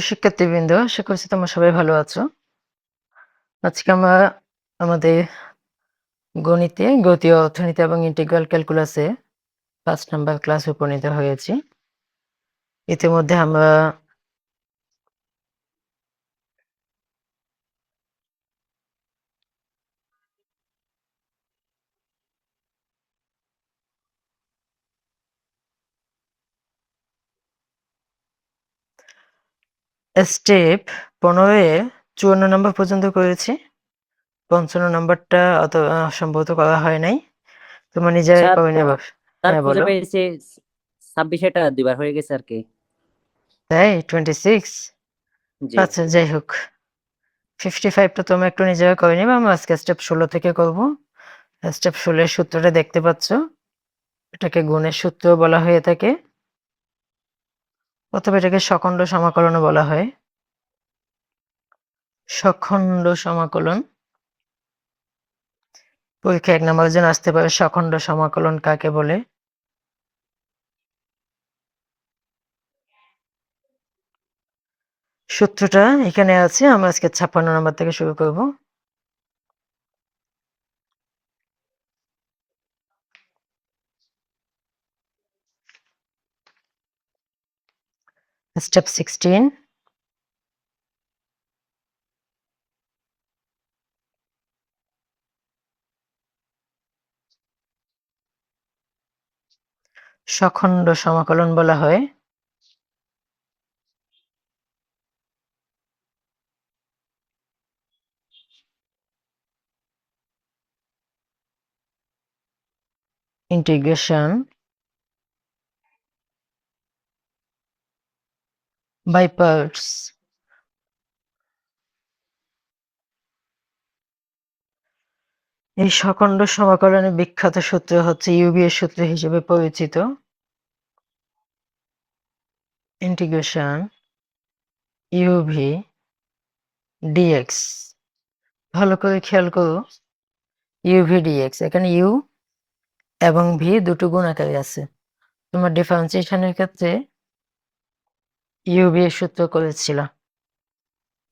প্রিয় শিক্ষার্থীবৃন্দ, আশা করছি তোমরা সবাই ভালো আছো। আজকে আমরা আমাদের গণিতে, গতীয় অর্থনীতি এবং ইন্টিগ্রাল ক্যালকুলাসে ৫ নাম্বার ক্লাসে উপনীত হয়েছি। ইতিমধ্যে আমরা স্টেপ ১৫ এ ৫৪ নম্বর পর্যন্ত করেছি। ৫৫ নম্বরটা সম্ভবত করা হয় নাই। তোমরা নিজেরাই স্যার, করে নেবা। স্যার হ্যাঁ, খুঁজে বলো। পেয়েছি। 26টা 2বার হয়ে গেছে আর কি। তাই 26? জি। আচ্ছা, যাই হোক। 55 টা তোমরা একটু নিজেরা করে নিবা। আমরা আজকে স্টেপ ১৬ থেকে করব। স্টেপ ১৬ এর সূত্রটা দেখতে পাচ্ছ। এটাকে গুণের সূত্র বলা হয়ে থাকে, অথবা এটাকে সখণ্ড সমাকলনও বলা হয়। সখণ্ড সমাকলন পরীক্ষা ১ নম্বরের জন্য আসতে পারে। সখণ্ড সমাকলন কাকে বলে? সূত্রটা এখানে আছে। আমরা আজকে ৫৬ নম্বর থেকে শুরু করব। স্টেপ 16, সখণ্ড সমাকলন বলা হয় ইন্টিগ্রেশন বাই পার্টস। এই সখণ্ড সমাকলনের বিখ্যাত সূত্র হচ্ছে ইউবি এর সূত্র হিসেবে পরিচিত। Integration uv dx. ভালো করে খেয়াল করো, ইউভি ডিএক্স। এখানে ইউ এবং ভি দুটো গুণ আকারে আছে। তোমার ডিফারেন্সিয়েশনের ক্ষেত্রে ইউভি এর সূত্র করেছিলাম,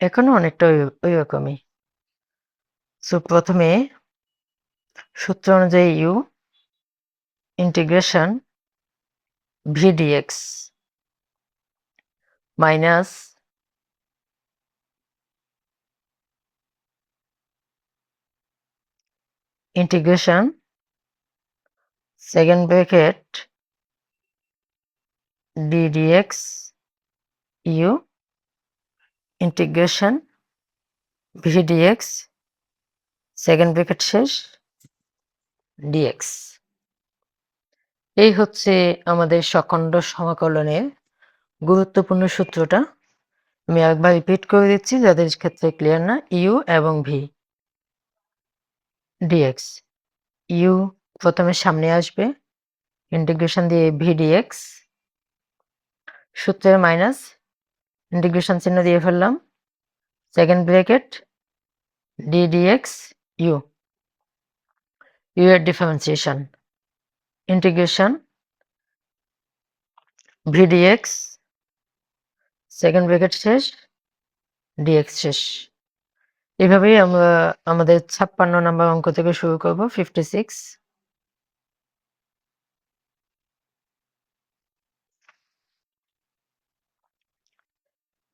এখনো অনেকটা ওই রকমই। সো প্রথমে সূত্র অনুযায়ী u integration V dx minus integration second bracket D dx u integration V dx second bracket শেষ ডিএক্স। এই হচ্ছে আমাদের সখণ্ড সমাকলনের গুরুত্বপূর্ণ সূত্রটা। আমি একবার রিপিট করে দিচ্ছি যাদের ক্ষেত্রে ক্লিয়ার না। ইউ এবং ভি ডিএক্স। ইউ প্রথমে সামনে আসবে, ইন্টিগ্রেশন দিয়ে ভি ডিএক্স, সূত্রের মাইনাস, ইন্টিগ্রেশন চিহ্ন দিয়ে ফেললাম, second bracket D dx you, U এর differentiation, integration V dx second bracket শেষ ডিএক্স শেষ। এভাবেই আমরা আমাদের ৫৬ নম্বর অঙ্ক থেকে শুরু করব। 56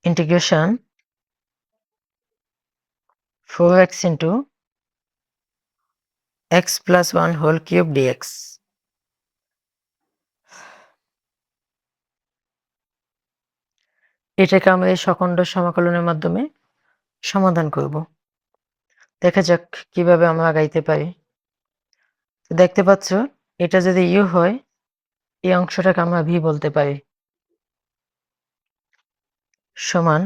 integration 4x into x plus 1 whole cube dx। এটাকে আমরা এই সখণ্ড সমাকলনের মাধ্যমে সমাধান করব। দেখা যাক কিভাবে আমরা আগাইতে পারি। তো দেখতে পাচ্ছ, এটা যদি ইউ হয়, এই অংশটাকে আমরা ভি বলতে পারি। সমান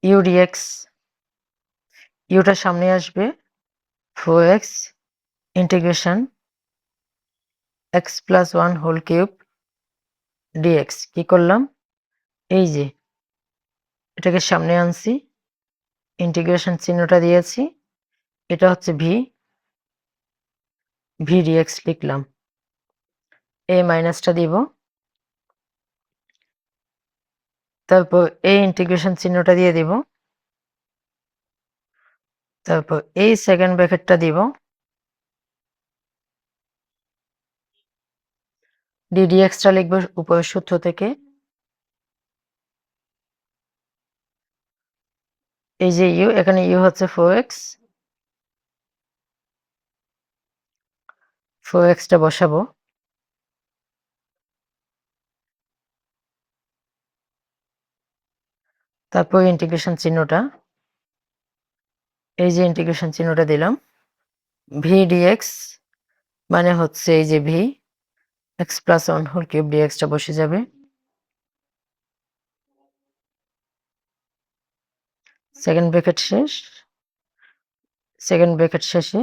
ইউ ডিএক্স, ইউটা সামনে আসবে, 4x integration x plus 1 whole cube dx। কি করলাম? এই যে এটাকে সামনে আনছি, ইন্টিগ্রেশন চিহ্নটা দিয়েছি, এটা হচ্ছে ভি, ভি ডিএক্স লিখলাম। এই মাইনাসটা দিব, তারপর এই ইন্টিগ্রেশন চিহ্নটা দিয়ে দিব, তারপর এই সেকেন্ড ব্র্যাকেটটা দিব, ddx-টা লিখব উপরের সূত্র থেকে। এই যে u, এখানে u হচ্ছে 4x, 4x-টা বসাবো। তারপর ইন্টিগ্রেশন চিহ্নটা, এই যে ইন্টিগ্রেশন চিহ্নটা দিলাম, v dx মানে হচ্ছে এই যে v, x plus 1 whole cube dx-টা বসে যাবে। সেকেন্ড ব্র্যাকেট শেষ, সেকেন্ড ব্র্যাকেট শেষে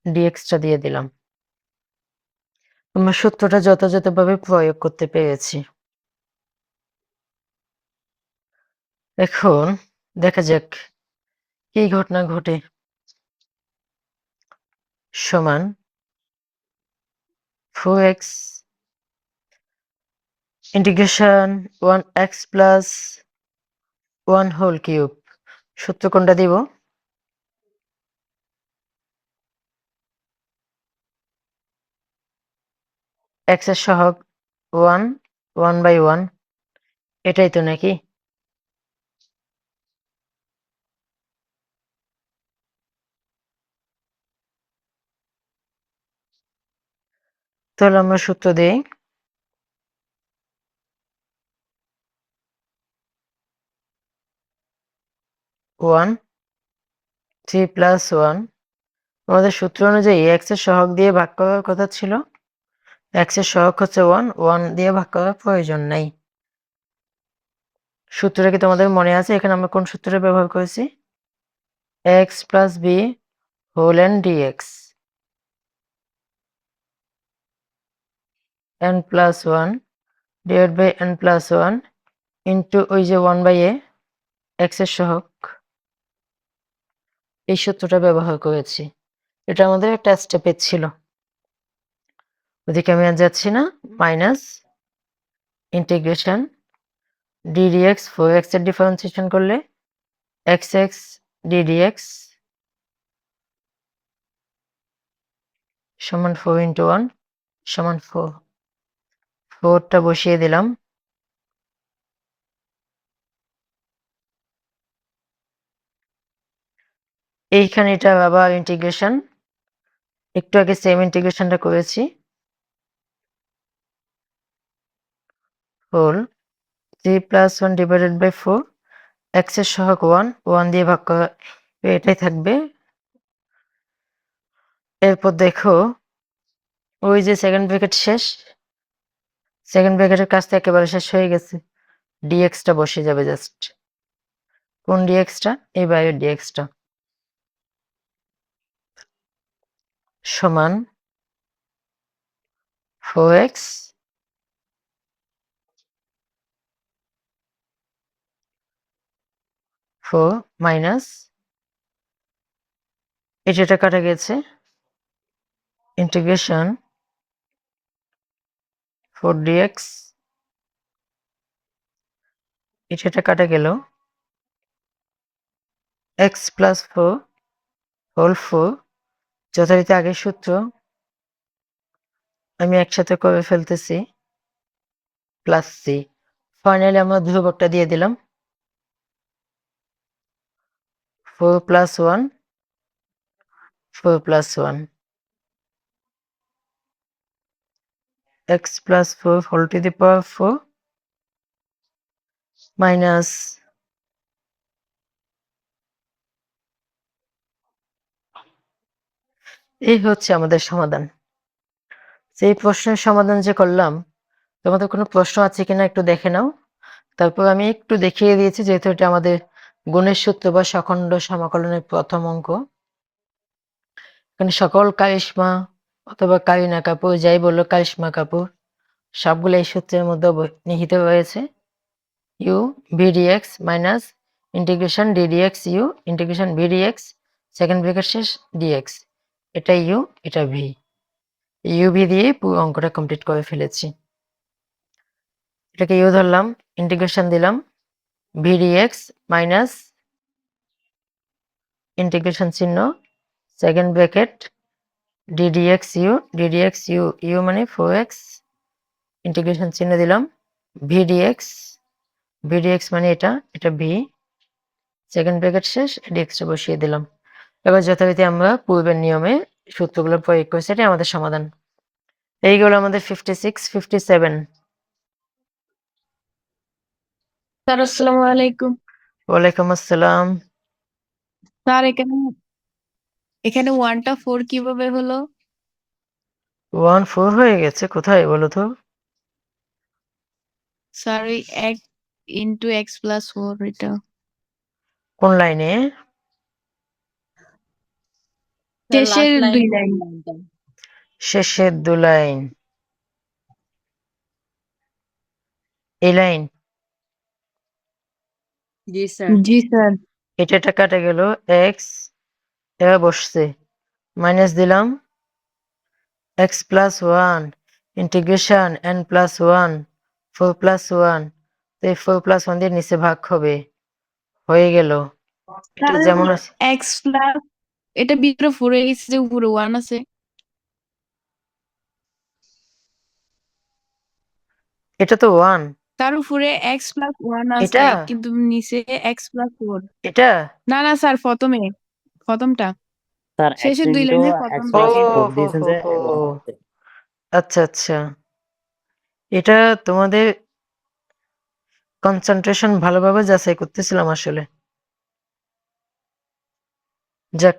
dx-টা দিয়ে দিলাম। আমরা সূত্রটা যথাযথভাবে প্রয়োগ করতে পেরেছি। এখন দেখা যাক কি ঘটনা ঘটে। সমান 4x integration 1x plus 1 whole cube, সূত্র কোনটা দিব? x এর সহগ 1, 1/1, এটাই তো নাকি? তাহলে আমরা সূত্র দিই, 1 3 প্লাস 1, আমাদের সূত্র অনুযায়ী x এর সহগ দিয়ে ভাগ করার কথা ছিল, x এর সহগ হচ্ছে 1, 1 দিয়ে ভাগ করার প্রয়োজন নাই। সূত্রটা কি তোমাদের মনে আছে? এখানে আমরা কোন সূত্রটা ব্যবহার করেছি? x plus b whole n dx, n plus 1 divided by n plus 1 into ওই যে 1/a x এর সহগ, এই সূত্রটা ব্যবহার করেছি। এটা আমাদের একটা স্টেপে ছিল। ওদিকে আমি আর যাচ্ছি না, মাইনাস ইন্টিগ্রেশন ddx, 4x এর ডিফারেন্সিয়েশন করলে xx ddx সমান 4 into 1 সমান 4, 4টা বসিয়ে দিলাম। এইখানে এটা আবার ইন্টিগ্রেশন, একটু আগে সেম ইন্টিগ্রেশনটা করেছি, whole 3 plus 1 divided by 4, x এর সহগ 1, 1 দিয়ে ভাগ করা, এটাই থাকবে। এরপর দেখো ওই যে সেকেন্ড ব্র্যাকেট শেষ, সেকেন্ড ব্র্যাকেটের কাজটা একেবারে শেষ হয়ে গেছে, dx-টা বসে যাবে জাস্ট। কোন dx-টা? এই বাইরের dx-টা সমান 4x মাইনাস এটা কাটা গেছে, ইন্টিগ্রেশন 4 dx, এটা কাটা গেল, x plus 4 whole 4, যথারীতি আগের সূত্র আমি একসাথে করে ফেলতেছি, প্লাস সি। ফাইনালি আমরা ধ্রুবকটা দিয়ে দিলাম, 4 plus 1, 4 plus 1, x plus 4 whole to the power 4 minus এই হচ্ছে আমাদের সমাধান। সেই প্রশ্নের সমাধান যে করলাম, তোমাদের কোনো প্রশ্ন আছে কিনা একটু দেখে নাও। তারপর আমি একটু দেখিয়ে দিয়েছি, যেহেতু এটা আমাদের গুণের সূত্র বা সখণ্ড সমাকলনের প্রথম অঙ্ক। এখানে সকল কারিশমা অথবা কারিনা কাপুর, যাই বললো কারিশমা কাপুর, সবগুলো এই সূত্রের মধ্যে নিহিত রয়েছে। u v dx minus integration ddx u integration v dx second bracket শেষ dx, এটা u এটা v, u v দিয়ে পুরো অঙ্কটা কমপ্লিট করে ফেলেছি। এটাকে u ধরলাম, ইন্টিগ্রেশন দিলাম ভি ডিএক্স মাইনাস ইন্টিগ্রেশন চিহ্ন second bracket d dx you you মানে 4x ইন্টিগ্রেশন চিহ্ন দিলাম ভিডিএক্স মানে এটা ভি সেকেন্ড ব্র্যাকেট শেষ ডিএক্সটা বসিয়ে দিলাম। এবার যথারীতি আমরা পূর্বের নিয়মে সূত্রগুলো প্রয়োগ করেছি, এটাই আমাদের সমাধান। এইগুলো আমাদের 56, 57। স্যার আসসালামু আলাইকুম। ওয়ালাইকুম আসসালাম। স্যার এখানে 1টা 4 কিভাবে হলো? 1 4 হয়ে গেছে কোথায় বলো তো? স্যার ওই এক ইন্টু এক্স প্লাস 4 এটা কোন লাইনে? শেষের 2 লাইন। শেষের 2 লাইন। এই লাইন জি স্যার। এটা কাটা গেল এক্স, এবার বসছে মাইনাস দিলাম x plus 1 integration n plus 1 4 plus 1, তো এই 4 প্লাস 1 দিয়ে নিচে ভাগ হবে, হয়ে গেল। এটা যেমন আছে এক্স প্লাস এটা ভিতরে 4 হয়ে গেছে যে উপরে 1 আছে। এটা তো 1, তার উপরে x প্লাস 1 আছে এটা কিন্তু নিচে x প্লাস 4। এটা না স্যার প্রথমটা স্যার x শেষের 2 ইন্টু লাইনের x প্রথমটা প্লাস এটা। 4 হো দিয়েছেন হো যে হো এবং হচ্ছে। আচ্ছা এটা তোমাদের কনসেন্ট্রেশন ভালোভাবে যাচাই করতেছিলাম আসলে। যাক,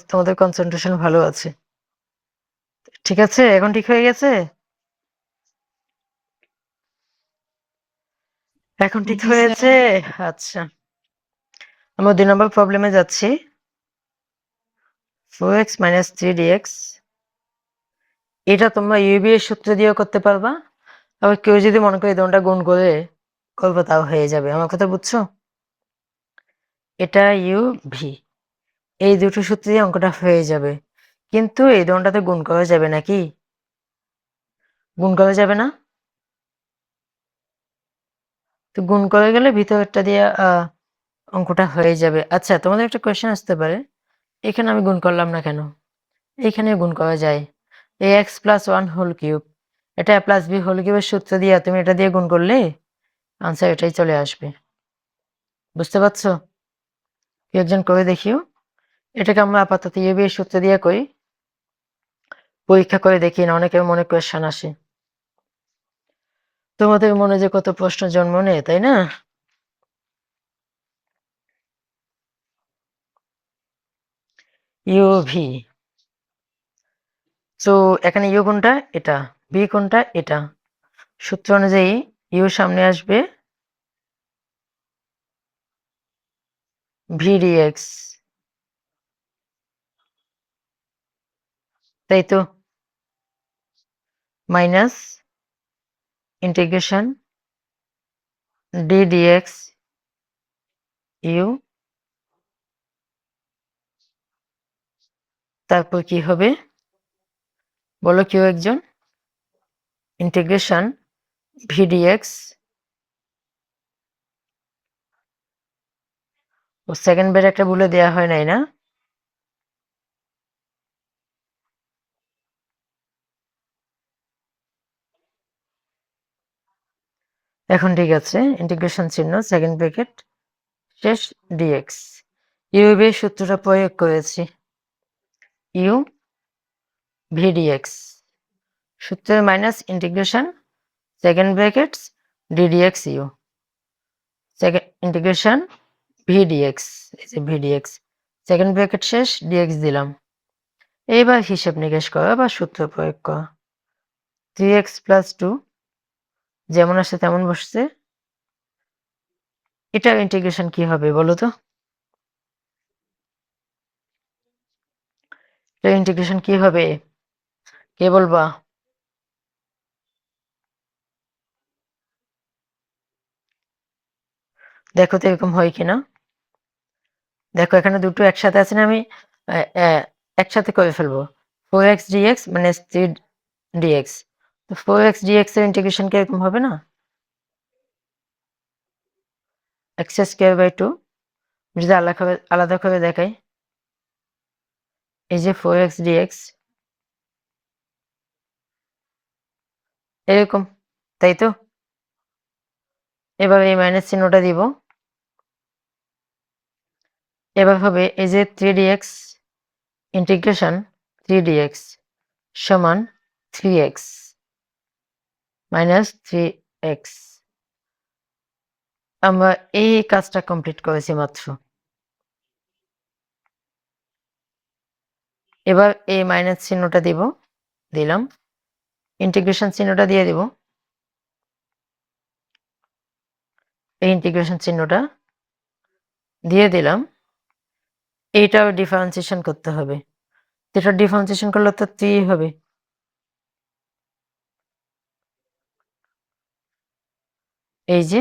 তোমাদের কনসেন্ট্রেশন ভালো আছে। ঠিক আছে, এখন ঠিক হয়ে গেছে? এখন ঠিক জি হয়েছে? স্যার। আচ্ছা, আমরা 2 নম্বর প্রবলেমে যাচ্ছি। 4x মাইনাস 3dx, এটা তোমরা ইউবি এর সূত্র দিয়েও করতে পারবা, আবার কেউ যদি মনে করে এই দুটোটা গুণ করে করবো তাও হয়ে যাবে। আমার কথা বুঝছো? এটা ইউ ভি, এই দুটো সূত্র দিয়ে অঙ্কটা হয়ে যাবে, কিন্তু এই দুটোটাতে গুণ করা যাবে নাকি? গুণ করা যাবে না? তো গুণ করে গেলে ভিতরটা দিয়ে অঙ্কটা হয়ে যাবে। আচ্ছা, তোমাদের একটা কোয়েশ্চেন আসতে পারে, এখানে আমি গুণ করলাম না কেন? এখানে গুণ করা যায়। এই এক্স প্লাস 1 হোল কিউব, এটা প্লাস বি হোল কিউবের সূত্র দিয়ে তুমি এটা দিয়ে গুণ করলে আনসার এটাই চলে আসবে। বুঝতে পারছো? কেউ একজন করে দেখিও। এটাকে আমরা আপাতত ইউবি এর সূত্র দিয়ে করি, পরীক্ষা করে দেখি না, অনেকের মনে কোয়েশ্চেন আসে। তোমাদের মনে যে কত প্রশ্ন জন্ম নেয়, তাই না? ইউভি, তো এখানে ইউ কোনটা? এটা। বি কোনটা? এটা। সূত্র অনুযায়ী ইউ সামনে আসবে ভি ডিএক্স, তাই তো, minus integration d dx u, তারপর কি হবে বলো কেউ একজন? ইন্টিগ্রেশন ভি ডিএক্স ও সেকেন্ড বের একটা বলে দেয়া হয় নাই না? এখন ঠিক আছে, ইন্টিগ্রেশন চিহ্ন সেকেন্ড ব্র্যাকেট শেষ ডিএক্স, ইউবি এর সূত্রটা প্রয়োগ করেছি, ইউ ভি ডিএক্স সূত্রের minus integration second brackets d dx u, second integration V dx, এই যে ভি ডিএক্স সেকেন্ড ব্র্যাকেট শেষ ডিএক্স দিলাম। এইবার হিসেব নিকেশ করা বা সূত্র প্রয়োগ করা। 3x প্লাস 2 যেমন আসছে তেমন বসছে, এটার ইন্টিগ্রেশন কি হবে বলো তো? এটার ইন্টিগ্রেশন কি হবে কে বলবা? দেখো তো এরকম হয় কিনা। দেখো এখানে দুটো একসাথে আছে না, আমি একসাথে করে ফেলবো। 4x dx মানে 3 dx, তো 4x dx এর ইন্টিগ্রেশন কি এরকম হবে না? এক্স স্কোয়ার বাই 2 যদি আলাদা করে দেখাই, এই যে 4x dx এরকম, তাই তো? এবার এই মাইনাস চিহ্নটা দিব, এবার হবে এই যে 3dx ইন্টিগ্রেশন 3dx সমান 3x মাইনাস 3x। আমরা এই কাজটা কমপ্লিট করেছি মাত্র। এবার এই মাইনাস চিহ্নটা দিব, দিলাম, ইন্টিগ্রেশন চিহ্নটা দিয়ে দিব, এই ইন্টিগ্রেশন চিহ্নটা দিয়ে দিলাম। এইটাও ডিফারেন্সিয়েশন করতে হবে, যেটা ডিফারেন্সিয়েশন করলে তো 3 হবে। এই যে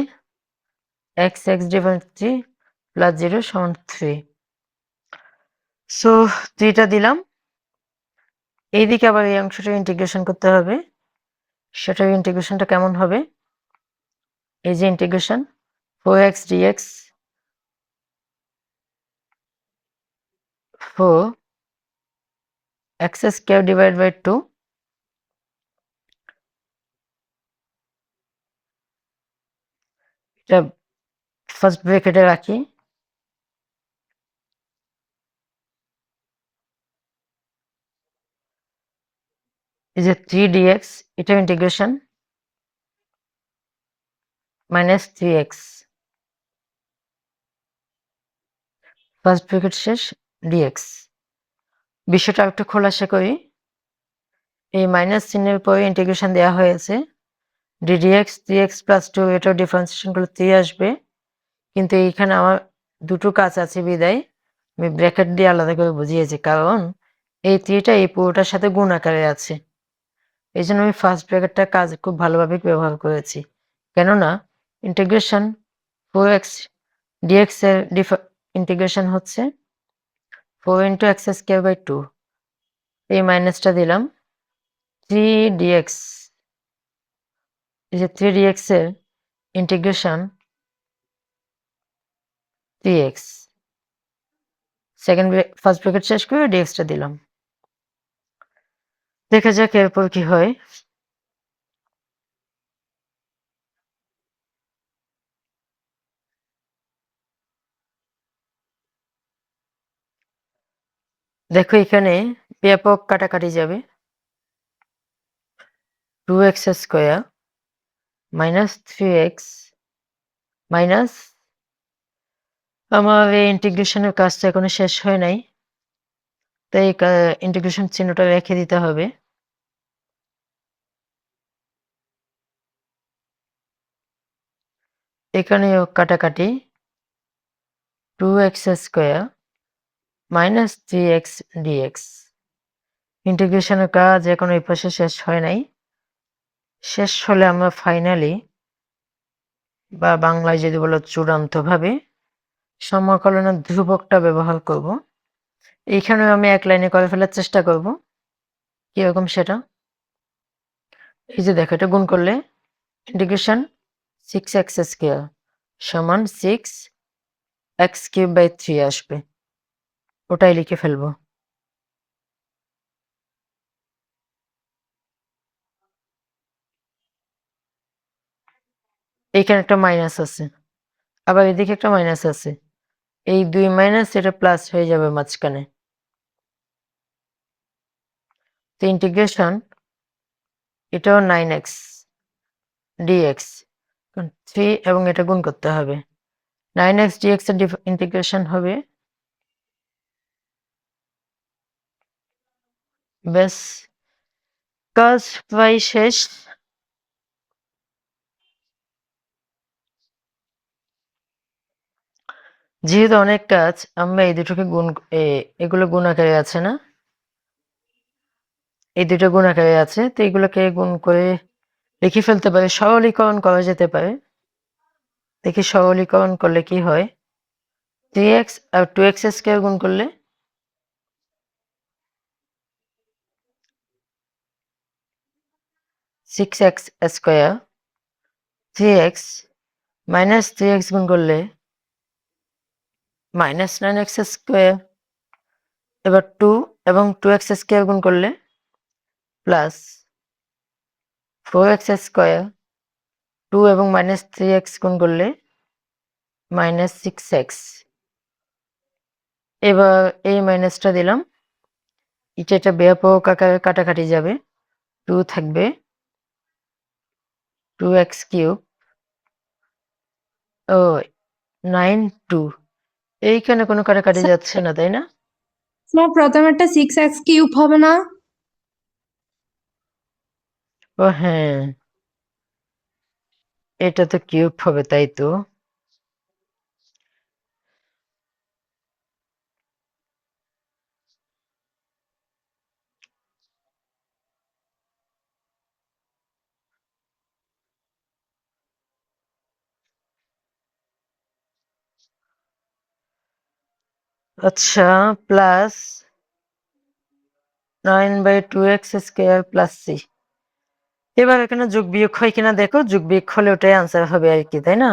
x ডিফারেন্স 3 প্লাস 0 সমান 3। সো 3টা দিলাম, এইদিকে আবার এই অংশটা ইন্টিগ্রেশন করতে হবে। সেটার ইন্টিগ্রেশনটা কেমন হবে? এই যে integration 4x dx 4x square divide by 2 এটা ফার্স্ট ব্র্যাকেটে রাখি, এই যে 3 dx এটা integration minus 3x first bracket শেষ dx। বিষয়টা একটু খোলাসা করি, এই মাইনাস চিহ্নের পরে ইন্টিগ্রেশন দেওয়া হয়েছে ddx 3x প্লাস 2, এটাও ডিফারেন্সিয়েশন করলে 3 আসবে, কিন্তু এইখানে আমার দুটো কাজ আছে বিদায় আমি ব্র্যাকেট দিয়ে আলাদা করে বুঝিয়েছি, কারণ এই 3টা এই পুরোটার সাথে গুণ আকারে আছে। এই জন্য আমি ফার্স্ট ব্র্যাকেটটা কাজ খুব ভালোভাবে ব্যবহার করেছি, কেননা ইন্টিগ্রেশন 4x dx এর ইন্টিগ্রেশন হচ্ছে 4 ইন্টু এক্স স্কোয়ার বাই 2, এই মাইনাসটা দিলাম 3 dx, এই যে 3 dx এর ইন্টিগ্রেশন 3x ফার্স্ট ব্র্যাকেট শেষ করে dxটা দিলাম। দেখা যাক এরপর কি হয়। দেখো এখানে ব্যাপক কাটাকাটি যাবে, 2x square minus 3x minus, আমার এই ইন্টিগ্রেশনের কাজটা এখনো শেষ হয় নাই, তাই ইন্টিগ্রেশন চিহ্নটা রেখে দিতে হবে। এখানেও কাটাকাটি, 2x square minus 3x dx, ইন্টিগ্রেশনের কাজ এখনো এই পাশে শেষ হয় নাই। শেষ হলে আমরা ফাইনালি বা বাংলায় যদি বলো চূড়ান্তভাবে সমাকলনের ধ্রুবকটা ব্যবহার করব। এইখানেও আমি এক লাইনে করে ফেলার চেষ্টা করব, কিরকম সেটা। এই যে দেখো, এটা গুণ করলে ইন্টিগ্রেশন 6x স্কোয়ার সমান 6x কিউব বাই 3 আসবে, ওটাই লিখে ফেলবো। এইখানে একটা মাইনাস আছে, আবার এদিকে একটা মাইনাস আছে, এই 2 মাইনাস এটা প্লাস হয়ে যাবে মাঝখানে। তো ইন্টিগ্রেশন এটাও 9x dx 3 এবং এটা গুণ করতে হবে, 9x dx এর ইন্টিগ্রেশন হবে, ব্যাস কাজ প্রায় শেষ। যেহেতু অনেক কাজ, আমরা এই দুটোকে এগুলো গুণ আকারে আছে না, এই দুটো গুণ আকারে আছে, তো এগুলোকে গুণ করে লিখে ফেলতে পারে, সরলীকরণ করা যেতে পারে। দেখি সরলীকরণ করলে কি হয়, 3x আর 2x স্কয়ার গুণ করলে 6x square, 3x minus 3x গুণ করলে মাইনাস 9x স্কোয়ার, এবার 2 এবং 2x স্কোয়ার গুণ করলে প্লাস 4x স্কোয়ার, 2 এবং মাইনাস 3x গুণ করলে মাইনাস 6x। এবার এই মাইনাসটা দিলাম, এটা ব্যাপক আকারে কাটাকাটি যাবে, 2 থাকবে 2x কিউব, ও 9 2, এইখানে কোনো কাটাকাটি যাচ্ছে না তাই না? স্যার প্রথমেরটা 6x কিউব হবে না? ও হ্যাঁ, এটা তো কিউব হবে তাই তো। আচ্ছা, plus 9/2x square plus c। এবার এখানে যোগ বিয়োগ হয় কিনা দেখো, যোগ বিয়োগ হলে ওটাই আনসার হবে আর কি, তাই না?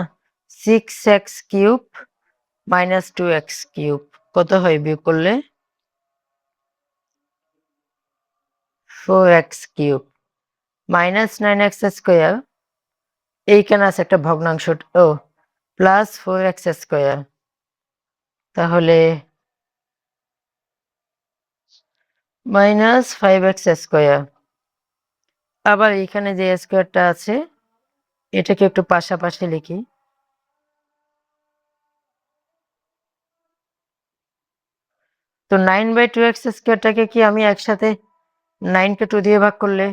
6x cube minus 2x cube কত হয় বিয়োগ করলে? 4x cube minus 9x square, এইখানে আছে একটা ভগ্নাংশ, ও প্লাস 4x স্কোয়ার, তাহলে মাইনাস 5x স্কোয়ার। আবার এখানে যে স্কোয়ারটা আছে এটাকে একটু পাশাপাশি লিখি, তো 9/2x স্কোয়ারটাকে কি আমি একসাথে 9কে 2 দিয়ে ভাগ করলে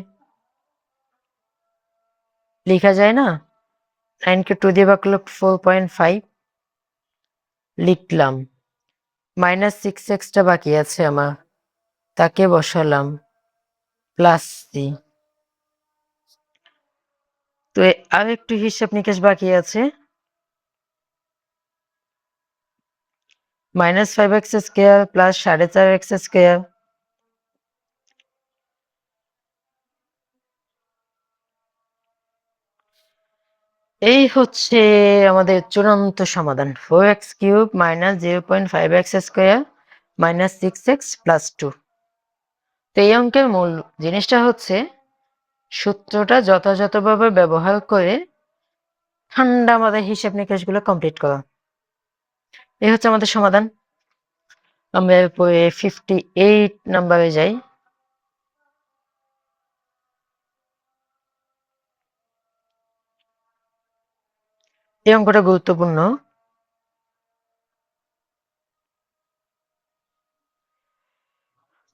লেখা যায় না? 9কে 2 দিয়ে ভাগ করলে 4.5 লিখলাম, মাইনাস 6xটা বাকি আছে আমার, তাকে বসালাম প্লাস সি। তো আর একটু হিসাব নিকাশ বাকি আছে, minus 5x square plus 4.5x square, এই হচ্ছে আমাদের চূড়ান্ত সমাধান। 4x cube minus 0.5x square minus 6x plus 2। তো এই অঙ্কের মূল জিনিসটা হচ্ছে সূত্রটা যথাযথভাবে ব্যবহার করে ঠান্ডা মাথায় হিসাব নিকাশগুলো কমপ্লিট করা। এই হচ্ছে আমাদের সমাধান। আমরা এরপরে 58 নাম্বারে যাই। এই অঙ্কটা গুরুত্বপূর্ণ।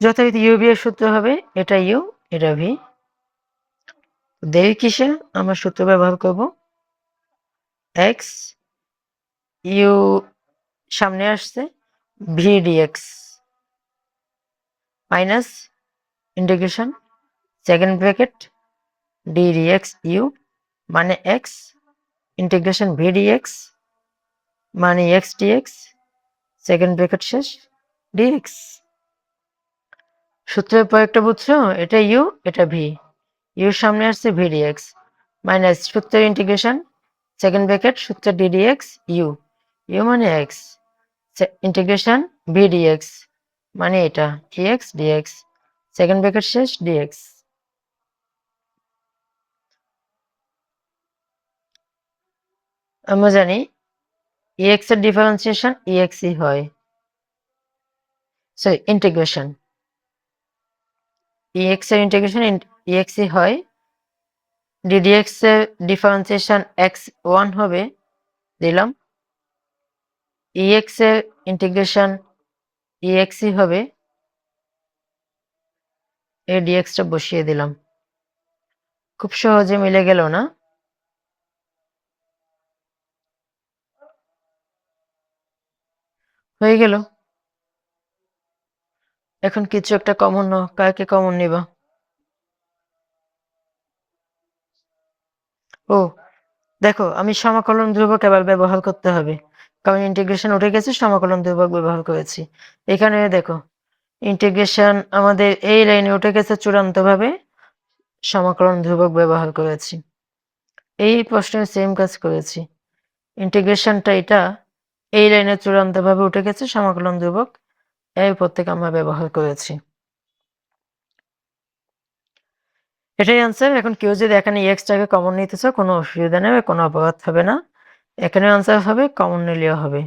যথারীতি ইউবি এর সূত্র হবে, এটা ইউ এটা ভি। দেরি কিসে, আমরা সূত্র ব্যবহার করব এক্স, ইউ সামনে আসছে, v dx minus integration second bracket D dx u মানে এক্স, ইন্টিগ্রেশন ভি ডিএক্স মানে এক্স ডিএক্স সেকেন্ড ব্র্যাকেট শেষ ডিএক্স। সূত্রের প্রয়োগটা বুঝছো? এটা ইউ এটা ভি, ইউ সামনে আসছে ভি ডিএক্স মাইনাস সূত্রের ইন্টিগ্রেশন সেকেন্ড ব্র্যাকেট সূত্রের ডি ডিএক্স ইউ, ইউ মানে এক্স, ইন্টিগ্রেশন ভি ডিএক্স মানে এটা ডিএক্স ডিএক্স সেকেন্ড ব্র্যাকেট শেষ ডিএক্স। আমরা জানি এক্স এর ডিফারেন্সিয়েশন ইএক্সই হয়, সরি ইন্টিগ্রেশন এক্স এর ইন্টিগ্রেশন ইএক্সই হয়, ডিডিএক্স এর ডিফারেন্সিয়েশন এক্স ওয়ান হবে দিলাম, ইএক্স এর ইন্টিগ্রেশন ইএক্সই হবে, এই ডিএক্সটা বসিয়ে দিলাম। খুব সহজে মিলে গেল না? হয়ে গেল। এখন কিছু একটা কমন নাও, কাকে কমন নিবা? ও দেখো, আমি সমাকলন ধ্রুবক এবার ব্যবহার করতে হবে, কারণ ইন্টিগ্রেশন উঠে গেছে, সমাকলন ধ্রুবক ব্যবহার করেছি। এখানে দেখো ইন্টিগ্রেশন আমাদের এই লাইনে উঠে গেছে, চূড়ান্তভাবে সমাকলন ধ্রুবক ব্যবহার করেছি। এই প্রশ্নে সেম কাজ করেছি, ইন্টিগ্রেশনটা এটা এই লাইনে চূড়ান্তভাবে উঠে গেছে সমাকলন ধ্রুবক এই প্রত্যেক আমরা ব্যবহার করেছি। এটাই আনসার। এখন কেউ যদি এখানে এক্সটাকে কমন নিতে চাও কোনো অসুবিধা নেই, কোনো অপঘাত হবে না। এখানে আনসার হবে, কমন নিলেও হবে।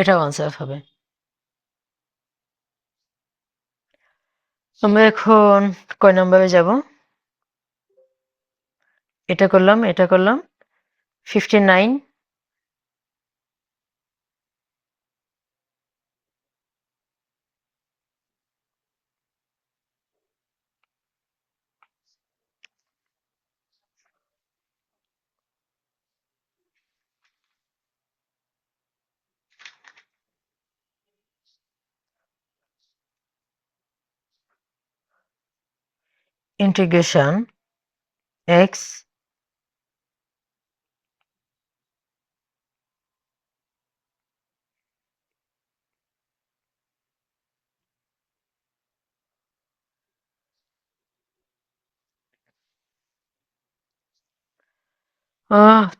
এটাও আনসার হবে। আমরা এখন কয় নম্বরে যাব? এটা করলাম, এটা করলাম। 59 ইন্টিগ্রেশন এক্স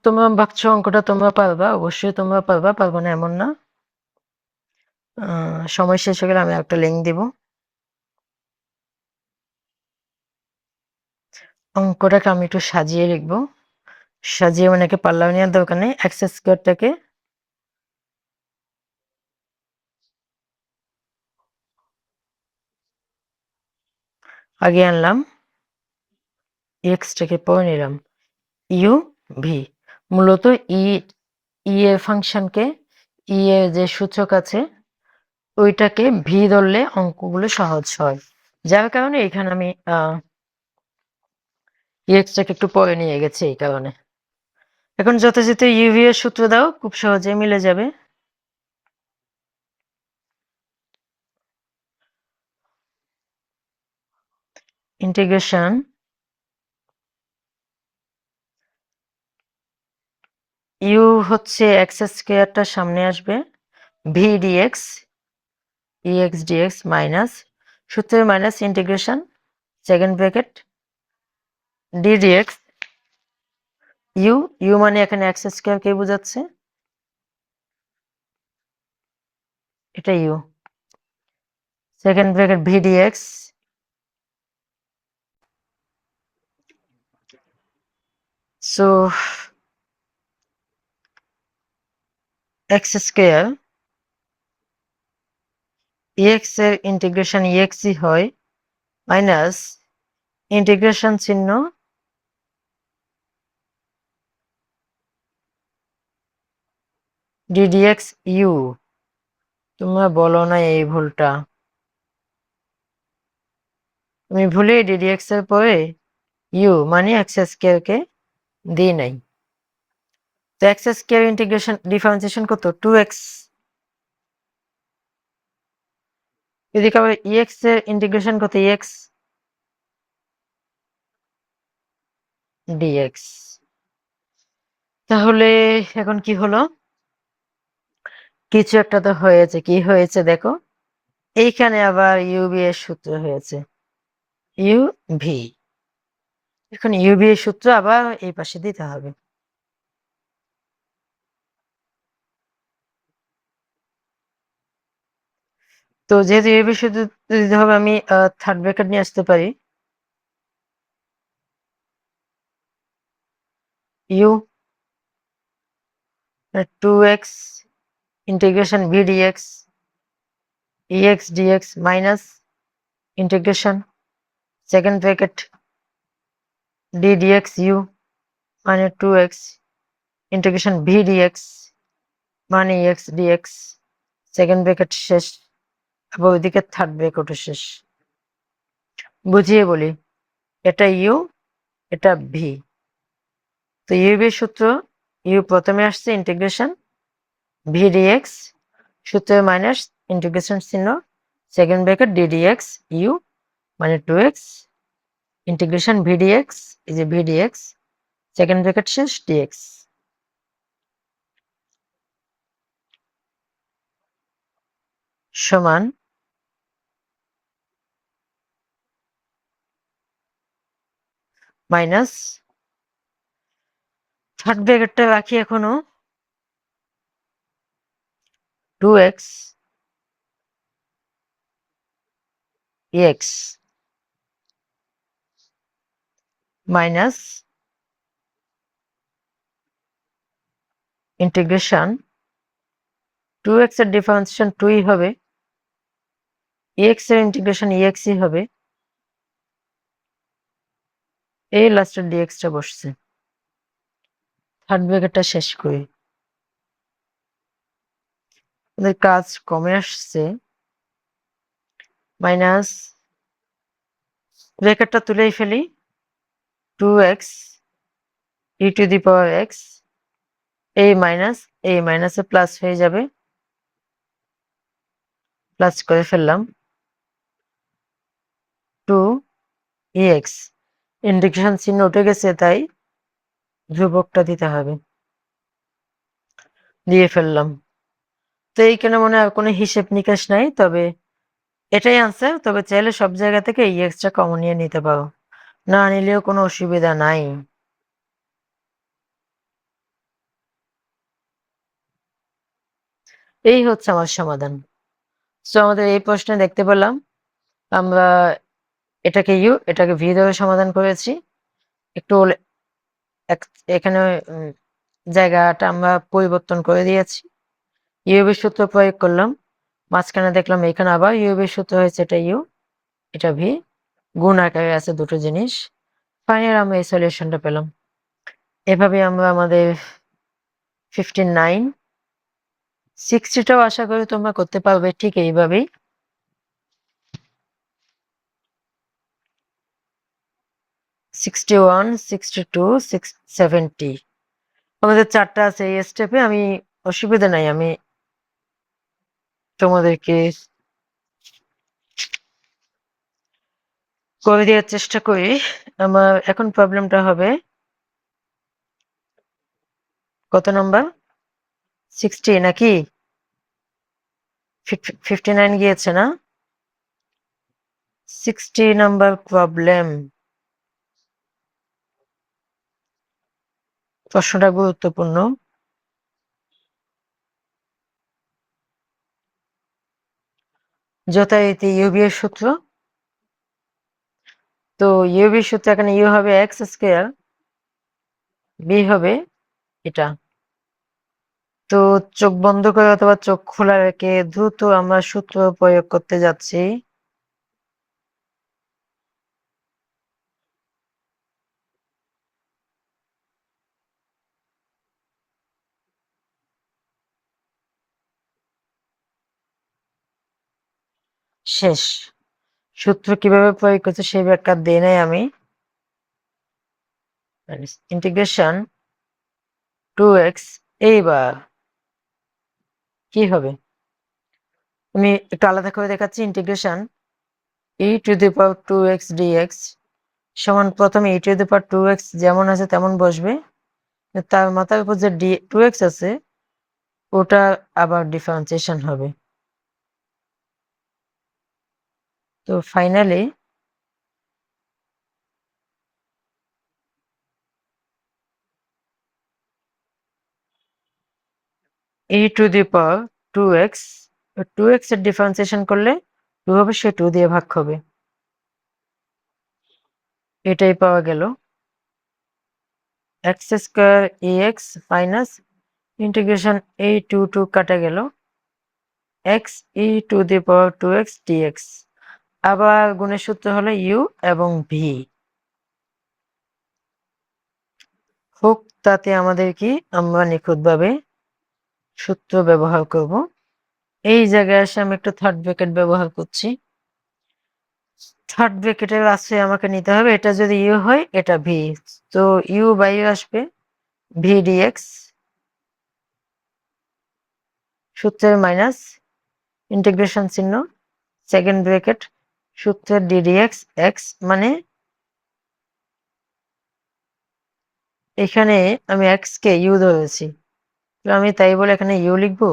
তোমরা ভাবছো অঙ্কটা তোমরা পারবা, অবশ্যই তোমরা পারবা, পারবো না এমন না। সময় শেষ হয়ে গেলে আমি একটা লিঙ্ক দিব। অঙ্কটাকে আমি একটু সাজিয়ে লিখবো। সাজিয়ে মানে কি পাল্লাও নেওয়ার দরকার নেই। এক্স স্কোয়ারটাকে আগে আনলাম, এক্সটাকে পরে নিলাম, ইউ ভি। মূলত ই এর ফাংশনকে, ই এর যে সূচক আছে ওইটাকে ভি ধরলে অঙ্কগুলো সহজ হয়, যার কারণে এখানে আমি এক্সটাকে একটু পরে নিয়ে গেছি এই কারণে। এখন যথাযথ ইউভি এর সূত্র দাও, খুব সহজে মিলে যাবে। ইন্টিগ্রেশন ইউ হচ্ছে এক্স স্কোয়ারটার সামনে আসবে, V DX EX DX minus সূত্রের minus integration second bracket D dx you, you মানে এখানে এক্স স্কোয়ার কে বোঝাচ্ছে, এটা U, second bracket V DX so X square X এর ইন্টিগ্রেশন এক্সই হয় মাইনাস ইন্টিগ্রেশন চিহ্ন ডিডিএক্স ইউ। তোমরা বলো না এই ভুলটা, তুমি ভুলে ডিডিএক্স এর পরে ইউ মানে এক্স স্কোয়ার কে দিই নাই। তো এক্স স্কোয়ার ইন্টিগ্রেশন ডিফারেন্সিয়েশন কত, 2x। এদিকে আবার এক্স এর ইন্টিগ্রেশন কত, এক্স ডিএক্স। তাহলে এখন কি হলো, কিছু একটা তো হয়েছে, কি হয়েছে দেখো, এইখানে আবার ইউবি এর সূত্র হয়েছে, ইউ ভি। এখন ইউবি এর সূত্র আবার এই পাশে দিতে হবে। তো যেহেতু ইউবি সূত্র দিতে হবে, আমি থার্ড ব্র্যাকেট নিয়ে আসতে পারি, u 2x integration V dx ex dx minus integration second bracket D dx u মানে 2x ইন্টিগ্রেশন ভি ডিএক্স মানে এক্স ডিএক্স সেকেন্ড ব্র্যাকেট শেষ, আবার ওইদিকে থার্ড ব্র্যাকেটও শেষ। বুঝিয়ে বলি, এটা ইউ এটা ভি। তো ইউবি সূত্র, ইউ প্রথমে আসছে ইন্টিগ্রেশন ভি ডিএক্স সূত্রের মাইনাস ইন্টিগ্রেশন চিহ্ন second bracket D dx u মানে 2x ইন্টিগ্রেশন ভি ডিএক্স, এই যে ভি ডিএক্স সেকেন্ড ব্র্যাকেট শেষ ডিএক্স সমান মাইনাস থার্ড ব্র্যাকেটটা রাখি এখনো 2x x minus integration 2x এর ডিফারেন্সিয়েশন 2ই হবে, x এর ইন্টিগ্রেশন exই হবে, এই লাস্টের dxটা বসছে। থার্ড ব্র্যাকেটটা শেষ করি। আমাদের কাজ কমে আসছে, মাইনাস ব্র্যাকেটটা তুলেই ফেলি, 2x e two the power x, এই মাইনাসে প্লাস হয়ে যাবে, প্লাস করে ফেললাম, 2ex ইন্টিগ্রেশন চিহ্ন উঠে গেছে তাই ধ্রুবকটা দিতে হবে, দিয়ে ফেললাম। তো এইখানে মনে হয় কোনো হিসেব নিকাশ নাই, তবে এটাই আনসার। তবে চাইলে সব জায়গা থেকে এই এক্সটা কমন নিয়ে নিতে পারো, না নিলেও কোনো অসুবিধা নাই। এই হচ্ছে আমার সমাধান। সো আমাদের এই প্রশ্নে দেখতে পেলাম আমরা এটাকে ইউ এটাকে ভি ধরে সমাধান করেছি। একটু এখানে জায়গাটা আমরা পরিবর্তন করে দিয়েছি, ইউবি সূত্র প্রয়োগ করলাম, মাঝখানে দেখলাম এখানে আবার ইউবি সূত্র হয়েছে, এটা ইউ এটা ভি, গুণ আকারে আছে দুটো জিনিস। ফাইনাল আমরা এই সলিউশনটা পেলাম। এভাবে আমরা আমাদের 59 60টাও আশা করি তোমরা করতে পারবে ঠিক এইভাবেই। সিক্সটি 70 আমাদের 4টা আছে এই স্টেপে। আমি অসুবিধা নাই, আমি তোমাদেরকে করে দেওয়ার চেষ্টা করি। আমার এখন প্রবলেমটা হবে কত নাম্বার, 60 নাকি 59 গিয়েছে না, 60 নাম্বার প্রবলেম। প্রশ্নটা গুরুত্বপূর্ণ। যথারীতি ইউবি এর সূত্র, তো ইউবি সূত্র এখানে ইউ হবে এক্স স্কোয়ার, বি হবে এটা। তো চোখ বন্ধ করে অথবা চোখ খোলা রেখে দ্রুত আমরা সূত্র প্রয়োগ করতে যাচ্ছি। শেষ। সূত্র কিভাবে প্রয়োগ করছে সেই ব্যাখ্যা দিই নাই আমি। ইন্টিগ্রেশন 2x, এইবার কি হবে আমি একটু আলাদা করে দেখাচ্ছি। Integration e two the power 2x dx সমান প্রথমে e two the power 2x যেমন আছে তেমন বসবে, তার মাথার উপর যে 2x আছে ওটা আবার ডিফারেন্সিয়েশন হবে। তো finally e two the power 2x, 2x এর ডিফারেন্সিয়েশন করলে 2 হবে, সে 2 দিয়ে ভাগ হবে, এটাই পাওয়া গেল। x square ex minus integration এই 2 কাটা গেল, x e two the power 2x dx। আবার গুণের সূত্র হলো u এবং v হোক, তাতে আমাদের কি আমরা নিখুঁতভাবে সূত্র ব্যবহার করব। এই জায়গায় এসে আমি একটু থার্ড ব্র্যাকেট ব্যবহার করছি। থার্ড ব্র্যাকেটের আছে আমাকে নিতে হবে, এটা যদি ইউ হয় এটা ভি, তো ইউ বাই ইউ আসবে ভি ডিএক্স, সূত্রের মাইনাস ইন্টিগ্রেশন চিহ্ন সেকেন্ড ব্র্যাকেট সূত্রের ডিডিএক্স এক্স, মানে এখানে আমি এক্স কে ইউ ধরেছি, তো আমি তাই বলে এখানে ইউ লিখবো?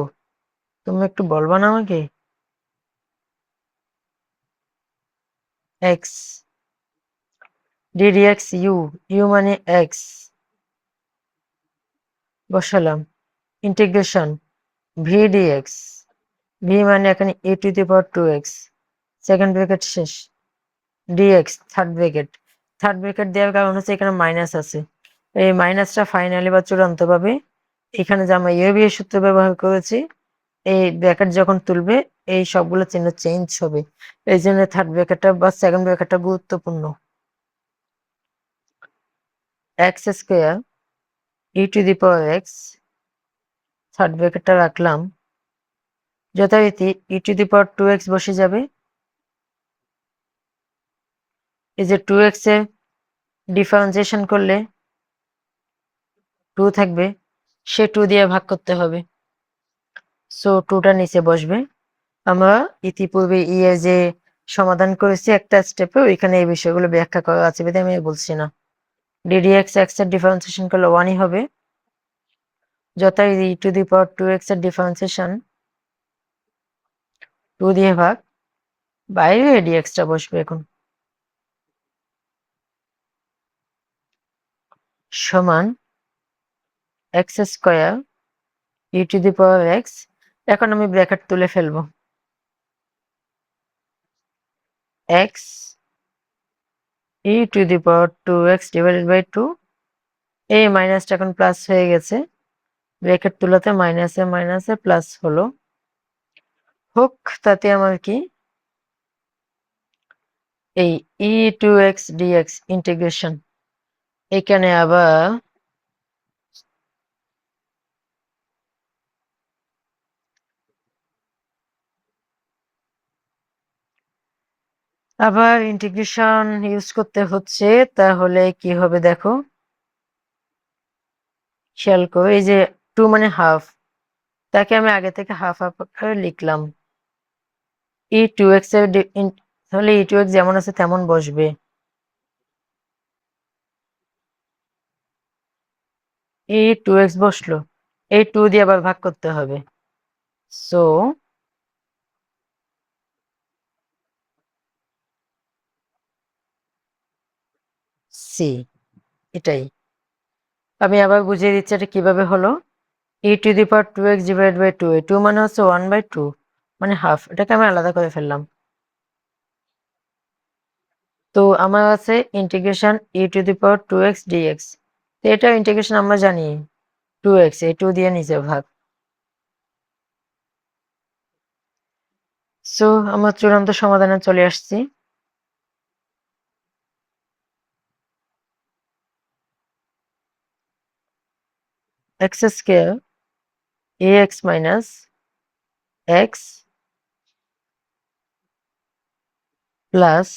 তুমি একটু বলবা না আমাকে? এক্স ডিডিএক্স ইউ, ইউ মানে এক্স, বসালাম ইন্টিগ্রেশন ভি ডিএক্স, ভি মানে এখানে E to the power 2x, second bracket শেষ, ডিএক্স থার্ড ব্র্যাকেট দেওয়ার কারণ হচ্ছে এখানে মাইনাস আছে, এই মাইনাসটা ফাইনালি বা চূড়ান্তভাবে এখানে যে আমরা ইউবি এর সূত্র ব্যবহার করেছি, এই ব্র্যাকেট যখন তুলবে এই সবগুলো চিহ্ন চেঞ্জ হবে, এই জন্য থার্ড ব্র্যাকেটটা বা সেকেন্ড ব্র্যাকেটটা গুরুত্বপূর্ণ। X square E to the power X, third ব্র্যাকেটটা রাখলাম, যথারীতি ই টু দি পাওয়ার 2x বসে যাবে, এই যে 2x এর ডিফারেন্সিয়েশন করলে 2 থাকবে, সে 2 দিয়ে ভাগ করতে হবে, সো 2টা নিচে বসবে। আমরা ইতিপূর্বে এর যে সমাধান করেছি একটা স্টেপে, ওইখানে এই বিষয়গুলো ব্যাখ্যা করা আছে বিধায় আমি বলছি না। ডিডিএক্স এক্স এর ডিফারেন্সিয়েশন করলে 1ই হবে, যথা ই টু দি পাওয়ার 2x এর ডিফারেন্সিয়েশন 2 দিয়ে ভাগ, বাইরে ডিএক্সটা বসবে এখন, সমান x square E to the power x. এখন আমি ব্র্যাকেট তুলে ফেলবো, x e to the power 2x divided by 2, এই মাইনাসটা এখন প্লাস হয়ে গেছে, ব্র্যাকেট তুলাতে মাইনাসে মাইনাসে প্লাস হলো, হোক তাতে আমার কি, এই ই টু এক্স ডিএক্স ইন্টিগ্রেশন, এখানে আবার ইন্টিগ্রেশন ইউজ করতে হচ্ছে, তাহলে কি হবে দেখো, খেয়াল করো, এই যে 2 মানে হাফ, তাকে আমি আগে থেকে হাফ হাফ করে লিখলাম, ই টু এক্স এর তাহলে ই টু এক্স যেমন আছে তেমন বসবে, ই টু এক্স বসলো, এই 2 দিয়ে আবার ভাগ করতে হবে, সো সি, এটাই আমি আবার বুঝিয়ে দিচ্ছি এটা কিভাবে হলো, E to the power 2x divide by 2, এই 2 মানে হচ্ছে 1/2 মানে হাফ, এটাকে আমি আলাদা করে ফেললাম, তো আমার আছে integration e to the power 2x dx, তো এটা ইন্টিগ্রেশন আমরা জানি 2x, এই 2 দিয়ে নিচে ভাগ, সো আমরা চূড়ান্ত সমাধানে চলে আসছি, x square ax minus x plus,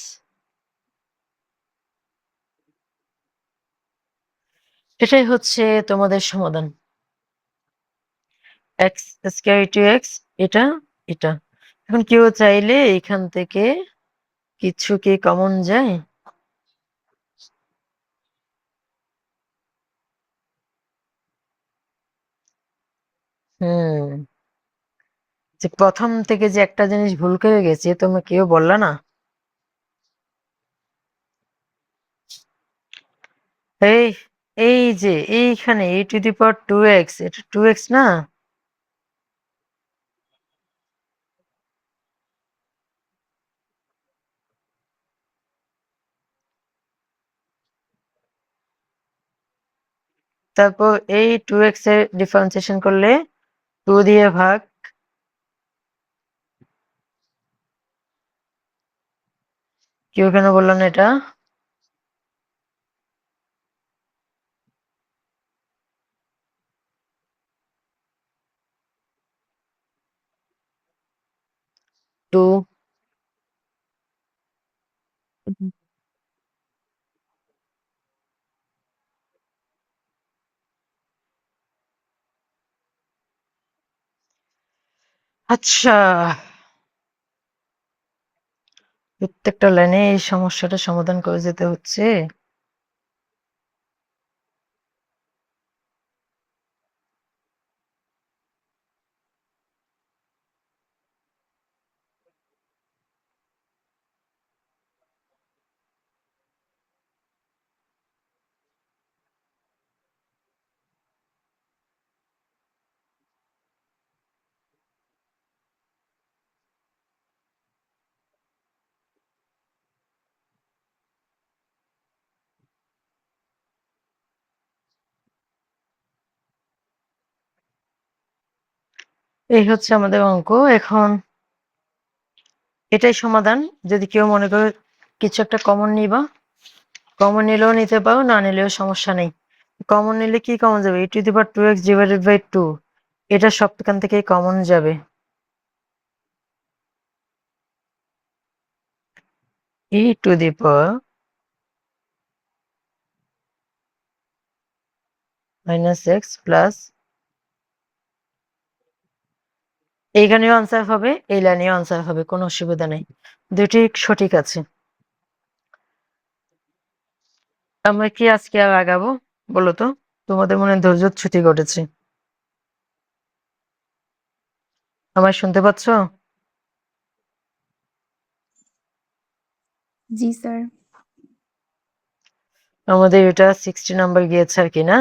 এটাই হচ্ছে তোমাদের সমাধান, এক্স স্কোয়ার টু এক্স, এটা এটা। এখন কেউ চাইলে এখান থেকে কিছু কি কমন যায়, যে প্রথম থেকে যে একটা জিনিস ভুল করে গেছে তোমরা কেউ বললা না, এই এই যে এইখানে ই টু দি পাওয়ার 2x, এটা 2x না, তারপর এই 2x এর ডিফারেন্সিয়েশন করলে 2 দিয়ে ভাগ, কেউ কেন বললো না এটা, টু, আচ্ছা প্রত্যেকটা লাইনে এই সমস্যাটা সমাধান করে যেতে হচ্ছে, এই হচ্ছে আমাদের অঙ্ক। এখন এটাই সমাধান। যদি কেউ মনে করো কিছু একটা কমন নিবা, কমন নিলেও নিতে পারো, না নিলেও সমস্যা নেই। কমন নিলে কি কমন যাবে? e⁻² ডিভাইডেড বাই 2, এটা সবখান থেকেই কমন যাবে। e⁻⁻x প্লাস, এইখানেও আনসার হবে, এই লাইনেও আনসার হবে, কোনো অসুবিধা নেই, দুটি সঠিক আছে। আমরা কি আজকে আর আগাবো বলো তো? তোমাদের মনে হয় ধৈর্য ছুটি ঘটেছে। আমায় শুনতে পাচ্ছ? জি স্যার। আমাদের এটা 60 নাম্বার গিয়েছে আর কি, না?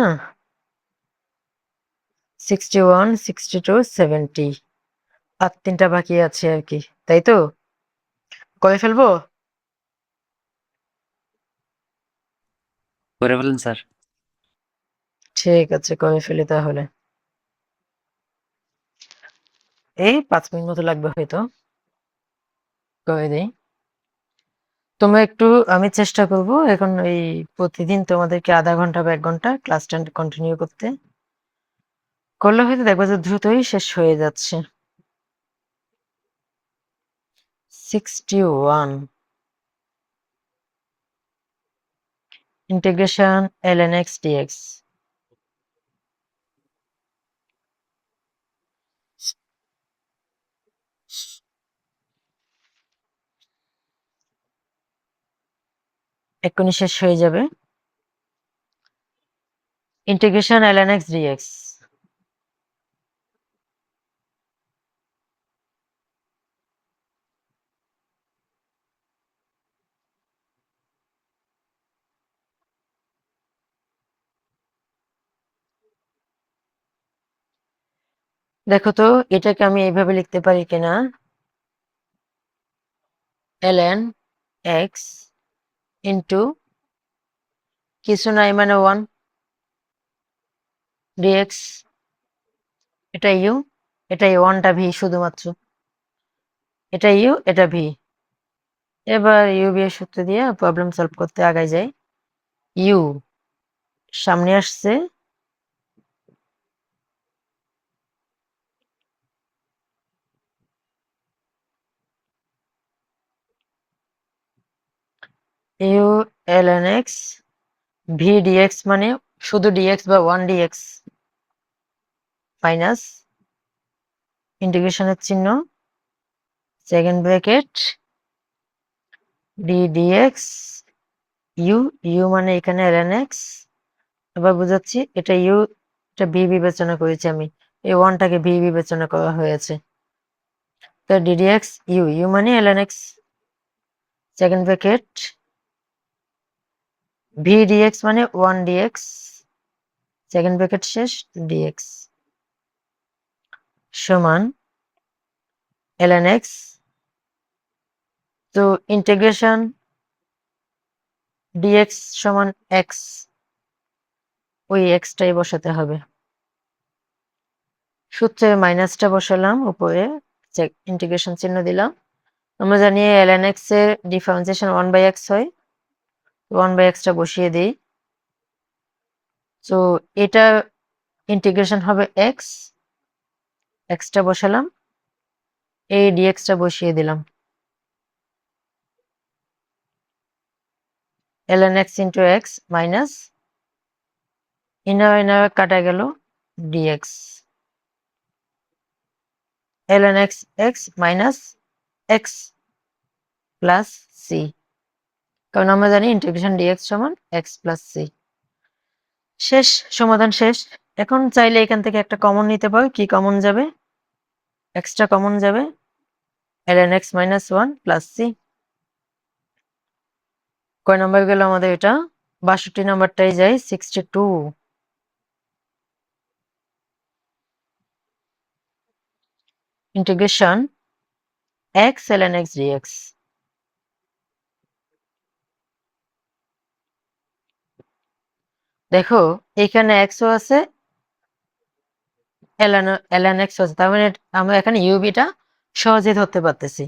61, 62, 70, আর 3টা বাকি আছে আর কি, তাই তো? করে ফেলবো? করে ফেলেন স্যার। ঠিক আছে, করে ফেলি তাহলে। এই 5 মিনিট মতো লাগবে হয়তো, করে দিই। তোমরা একটু, আমি চেষ্টা করব এখন এই প্রতিদিন তোমাদেরকে আধা ঘন্টা বা 1 ঘন্টা ক্লাসটা কন্টিনিউ করতে, করলে হয়তো দেখবে যে দ্রুতই শেষ হয়ে যাচ্ছে। 61 ইন্টিগ্রেশন ln x dx, এক্ষুনি শেষ হয়ে যাবে। ইন্টিগ্রেশন ln x dx, দেখো তো এটাকে আমি এইভাবে লিখতে পারি কিনা, ln x ইন্টু কিছু নাই মানে 1 dx, এটা ইউ, এটা এই 1টা ভি শুধুমাত্র, এটা ইউ, এটা ভি। এবার ইউ ভি এর সূত্র দিয়ে প্রবলেম সলভ করতে আগাই যাই। ইউ সামনে আসছে, u ln x, v dx মানে শুধু ডিএক্স বা 1 ডিএক্স, মাইনাস ইন্টিগ্রেশনের চিহ্ন, second bracket D dx, you, you মানে এখানে ln x, এবার বুঝাচ্ছি এটা ইউ, এটা ভি বিবেচনা করেছি আমি, এই 1টাকে ভি বিবেচনা করা হয়েছে, তো ডিডিএক্স ইউ, ইউ মানে ln x, second bracket V dx মানে 1 ডিএক্স, সেকেন্ড ব্র্যাকেট শেষ, ডিএক্স সমান ln x, তো ইন্টিগ্রেশন ডিএক্স সমান এক্স, ওই এক্সটাই বসাতে হবে, সূত্রে মাইনাসটা বসালাম, উপরে ইন্টিগ্রেশন চিহ্ন দিলাম। আমরা জানি ln x এর ডিফারেন্সিয়েশন 1/x হয়, 1/x-টা বসিয়ে দিই। তো এটা ইন্টিগ্রেশন হবে x, x-টা বসালাম, এই dx-টা বসিয়ে দিলাম, ln x into x minus inner inner কাটা গেল dx, ln x x minus x plus c, কারণ আমরা জানি ইন্টিগ্রেশন dx সমান x প্লাস c। শেষ, সমাধান শেষ। এখন চাইলে এখান থেকে একটা কমন নিতে পারো, কি কমন যাবে? এক্সট্রা কমন যাবে, ln x minus 1 plus c। কয় নাম্বার গেল আমাদের এটা? 62 নাম্বারটাই যাই, 62 integration x ln x dx, দেখো এখানে x ও আছে, ln x হচ্ছে, তার মানে আমরা এখানে ইউভিটা সহজে ধরতে পারতেছি।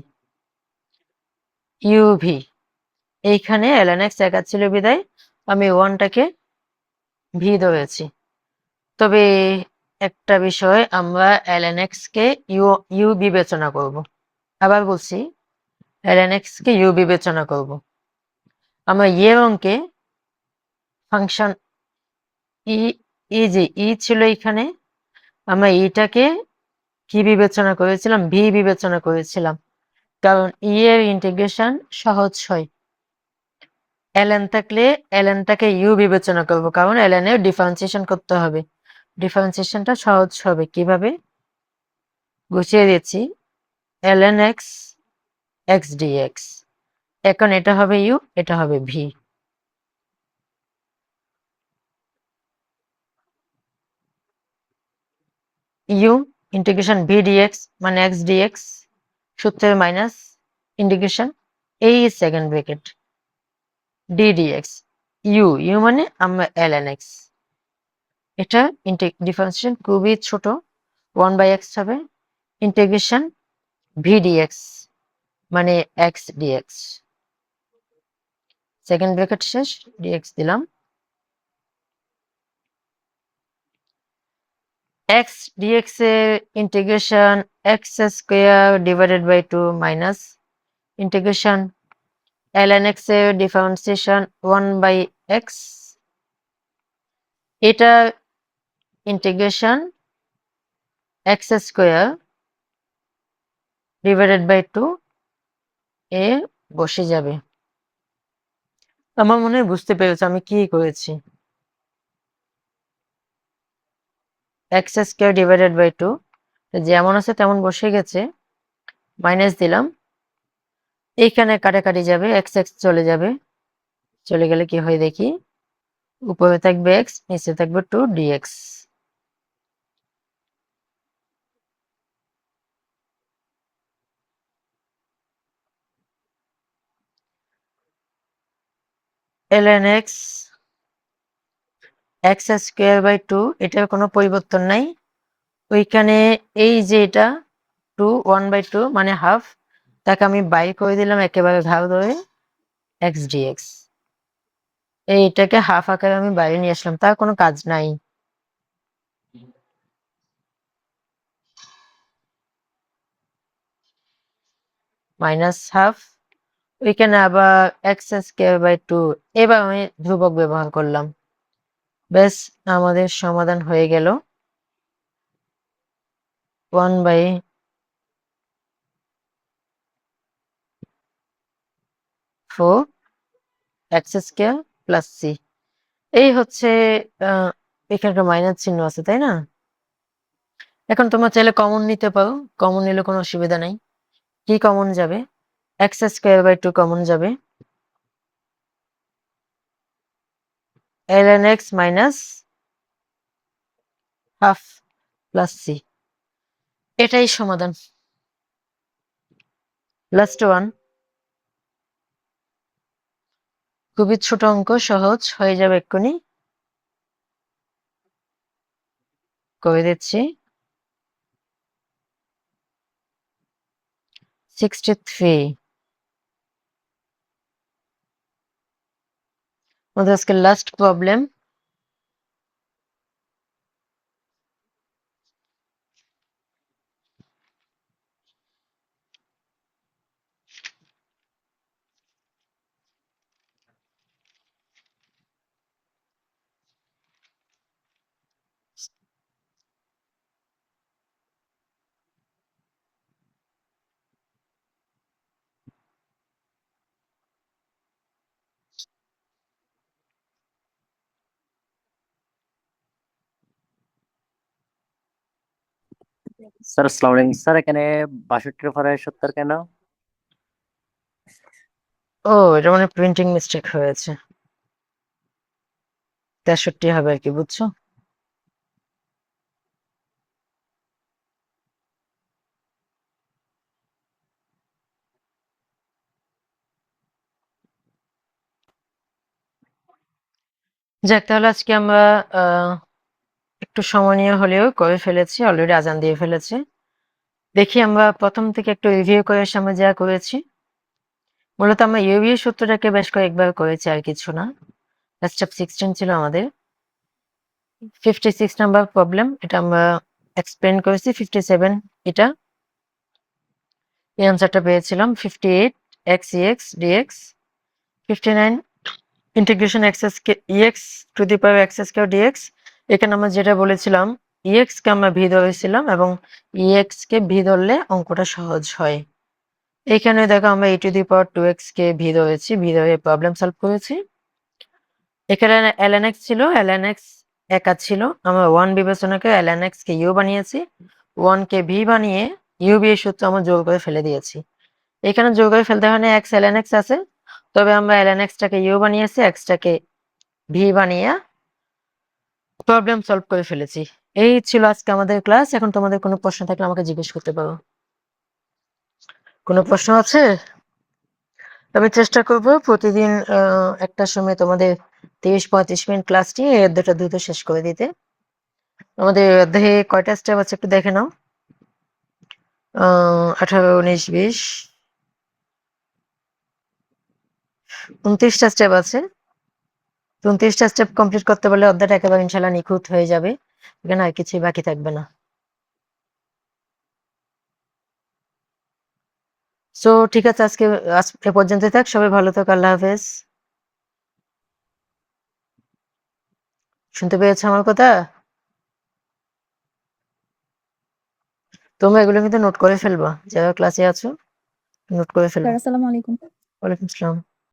ইউভি এইখানে ln x একা ছিল বিদায় আমি 1টাকে ভি ধরেছি। তবে একটা বিষয়, আমরা ln x কে ইউ বিবেচনা করব। আবার বলছি, ln x কে ইউ বিবেচনা করব। আমরা এর অঙ্কে ফাংশন যে ই ছিল এখানে, আমরা ইটাকে কি বিবেচনা করেছিলাম? ভি বিবেচনা করেছিলাম, কারণ ই এর ইন্টিগ্রেশন সহজ হয়। ln থাকলে lnটাকে ইউ বিবেচনা করব, কারণ ln এর ডিফারেন্সিয়েশন করতে হবে। ডিফারেন্সিয়েশনটা সহজ হবে কিভাবে? গুছিয়ে দিচ্ছি। ln x x dx, এখন এটা হবে ইউ, এটা হবে v. U integration V dx মানে এক্স ডিএক্স, সূত্রের মাইনাস ইন্টিগ্রেশন এই second bracket D dx. U মানে আমরা ln x, এটা ডিফারেন্সিয়েশন খুবই ছোট, 1/x হবে। ইন্টিগ্রেশন ভি ডিএক্স মানে এক্স ডিএক্স, সেকেন্ড ব্র্যাকেট শেষ, ডিএক্স দিলাম। এক্স ডিএক্স এর integration x square divided by 2 minus integration ln x এর ডিফারেন্সিয়েশন 1/x, এটা integration x square divided by 2 এ বসে যাবে। আমার মনে হয় বুঝতে পেরেছো আমি কি করেছি। এক্স স্কোয়ার ডিভাইডেড বাই 2 যেমন আছে তেমন বসে গেছে, মাইনাস দিলাম। এইখানে কাটাকাটি যাবে, এক্স এক্স চলে যাবে, চলে গেলে কি হয় দেখি, উপরে থাকবে এক্স, নিচে থাকবে 2 dx. ln x x square by 2, এটার কোনো পরিবর্তন নাই। ওইখানে এই যে এটা 1/2 মানে হাফ, তাকে আমি বাই করে দিলাম একেবারে ঘাড় ধরে এক্স ডিএক্স। এইটাকে হাফ আকারে আমি বাইরে নিয়ে আসলাম, তার কোনো কাজ নাই। মাইনাস হাফ, ওইখানে আবার এক্স স্কোয়ার বাই 2, এবার আমি ধ্রুবক ব্যবহার করলাম। ব্যাস, আমাদের সমাধান হয়ে গেল। 1/4 এক্স স্কোয়ার প্লাস সি। এই হচ্ছে এখানকার মাইনাস চিহ্ন আছে তাই না? এখন তোমরা চাইলে কমন নিতে পারো, কমন নিলে কোনো অসুবিধা নাই। কি কমন যাবে? এক্স স্কোয়ার বাই 2 কমন যাবে, ln x minus half plus C, এটাই সমাধান। লাস্ট ওয়ান, খুবই ছোট অঙ্ক, সহজ হয়ে যাবে এক্ষুনি, করে দিচ্ছি। 63 আমাদের আজকে লাস্ট প্রবলেম। স্যার আসসালামু আলাইকুম স্যার, এখানে 62 পরে 70 কেন? ও, এটা মানে প্রিন্টিং মিস্টেক হয়েছে, 63 হবে আর কি, বুঝছো? যাক, তাহলে আজকে আমরা একটু সময় নিয়ে হলেও করে ফেলেছি, অলরেডি আজান দিয়ে ফেলেছে। দেখি আমরা প্রথম থেকে একটু রিভিউ করে আসি আমরা যা করেছি। মূলত আমরা ইউভি সূত্রটাকে বেশ কয়েকবার করেছি, আর কিছু না। স্টেপ 16 ছিল আমাদের। 56 নাম্বার প্রবলেম, এটা আমরা এক্সপ্লেন করেছি। 57 এটা, এই অ্যান্সারটা পেয়েছিলাম। 58 x ex dx, 59 integration x K ex two the power x square dx। এখানে আমরা যেটা বলেছিলাম, ex কে আমরা ভি ধরেছিলাম এবং ex কে ভি ধরলে অঙ্কটা সহজ হয়। এখানে দেখো আমরা e two the power 2x K V ধরেছি, ভি ধরে প্রবলেম সলভ করেছি। এখানে ln x ছিল, ln x একা ছিল, আমরা 1 বিবেচনা করে ln x কে u বানিয়েছি, 1 কে v বানিয়ে u v এর সূত্র আমরা যোগ করে ফেলে দিয়েছি। এখানে যোগ করে ফেলতে হয় না, x ln x আছে, তবে আমরা ln x টাকে u বানিয়েছি, x টাকে v বানিয়ে প্রবলেম সলভ করে ফেলেছি। এই ছিল আজকে আমাদের ক্লাস। এখন তোমাদের কোনো প্রশ্ন থাকলে আমাকে জিজ্ঞেস করতে পারো। কোনো প্রশ্ন আছে? আমি চেষ্টা করব প্রতিদিন একটার সময় তোমাদের 30-35 মিনিট ক্লাস নিয়ে এই অধ্যায়টা দ্রুত শেষ করে দিতে। আমাদের অধ্যায়ে কয়টা স্টেপ আছে একটু দেখে নাও। 18, 19, 20, 29টা স্টেপ আছে। 29টা স্টেপ কমপ্লিট করতে পারলে অধ্যায়টা একেবারে ইনশাল্লাহ নিখুঁত হয়ে যাবে, এখানে আর কিছুই বাকি থাকবে না। সো ঠিক আছে, আজকে এ পর্যন্ত থাক। সবাই ভালো থাক, আল্লাহ হাফেজ। শুনতে পেয়েছো আমার কথা? তোমরা এগুলো কিন্তু নোট করে ফেলবা, যারা ক্লাসে আছো নোট করে ফেলবা। স্যার আসসালামু আলাইকুম। ওয়ালাইকুম আসসালাম।